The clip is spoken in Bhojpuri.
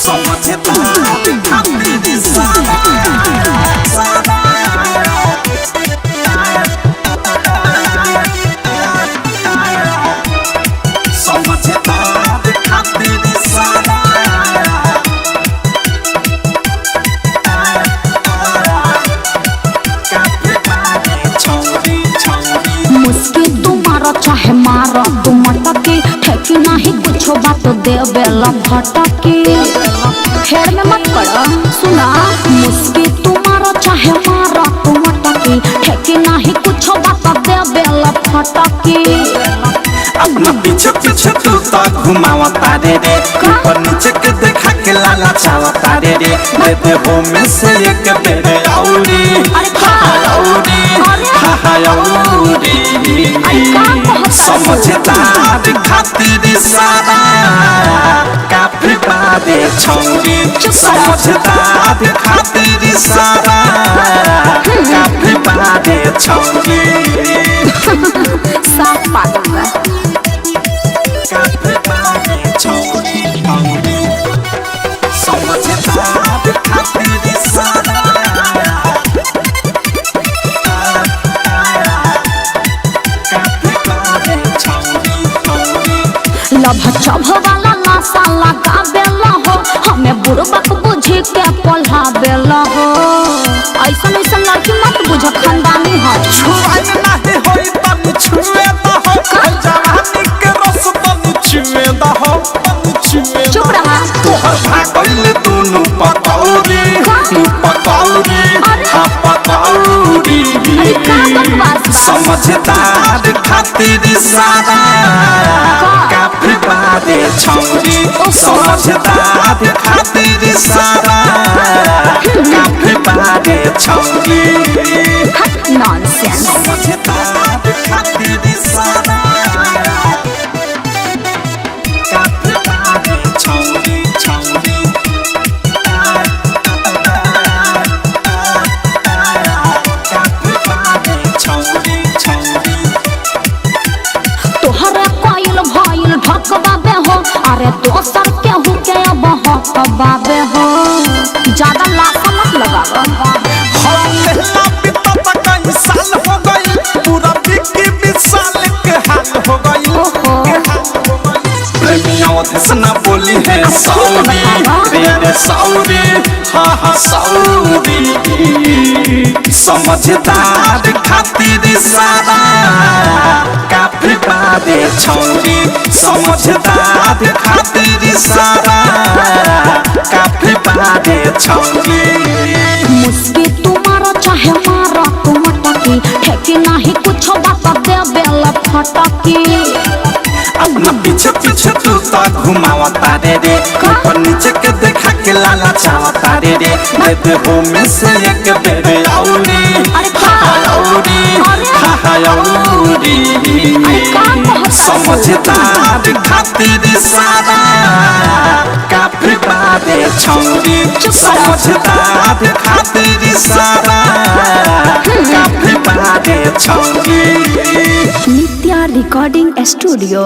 समझदार खातिर सारा समझदार खातिर सारा मुस्की तुम्हारा चाहे मारा तुम अटके ठेकी नहीं कुछ बात देवे लपटके हेड़ में मत पड़ा सुना मुस्की तुम्हारा चाहे मारा तुम अटके ठेकी नहीं कुछ बात देवे लपटके अपना पीछे पीछे तू तो घुमावता रे ऊपर नीचे के देखा के लाला चावता रे दे हो में से एक बेरे औरी समझदार खातिर सारा काफी बादे छौरी समझदार खातिर सारा काफी बादे छौरी साफ पागल है काफी बादे छौरी समझदार खातिर सारा लभ चभ वाला नशा लगावेला हो हमें बुढ़बक बुझी के पढ़ावेला हो ऐसन ऐसन लड़की मत बुझ खानदानी हो छुआई नहीं होई तनी छुए द हो जवानी के रस तनी छुए द हो चुप रहा तोहर भागल दोनों पकौड़ी हाँ पकौड़ी समझदार खातिर सारा काफी बादे छौरी समझदार खातिर सारा काफी बादे छौरी नॉनसेंस समझदार खातिर सारा काफी बादे छौरी तोहरे कोयल भइल ढकबाबे हो अरे दोसर केहू के अब हकबाबे हो ज्यादा लाशा मत लगावा हम लहला पिता तक कई साल हो गई पूरा बिकी 20 साल के हाल हो गई प्रेमियों देसना बोली है सऊदी रे सऊदी हाँ सऊदी समझदार खातिर सारा काफी बादे छौरी समझदार खातिर सारा काफी बादे छौरी मुस्की तुम्हारा चाहे मारा तुम अटकी ठेकी नहीं कुछ बात देवे लपटकी अपना पीछे पीछे तू तो घुमावता रे ऊपर नीचे के देखा के लाला चावता रे दे हो में से एक बेरे औरी समझदार खातिर सारा काफी बादे छौरी समझदार खातिर सारा काफी बादे छौरी नित्या रिकॉर्डिंग स्टूडियो।